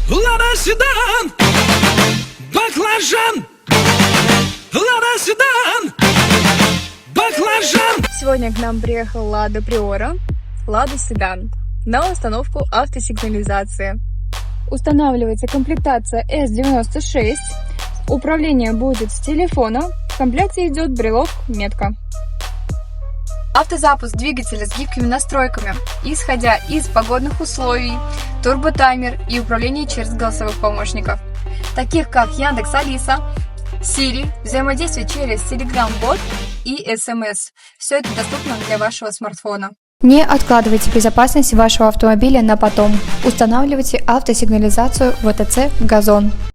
Лада седан, баклажан. Лада седан, баклажан. Сегодня к нам приехал Лада Приора, Лада Седан, на установку автосигнализации. Устанавливается комплектация S96. Управление будет с телефона. В комплекте идет брелок метка. Автозапуск двигателя с гибкими настройками, исходя из погодных условий, турботаймер и управление через голосовых помощников, таких как Яндекс Алиса, Siri, взаимодействие через Telegram-бот и SMS. Все это доступно для вашего смартфона. Не откладывайте безопасность вашего автомобиля на потом. Устанавливайте автосигнализацию ВТЦ «Газон».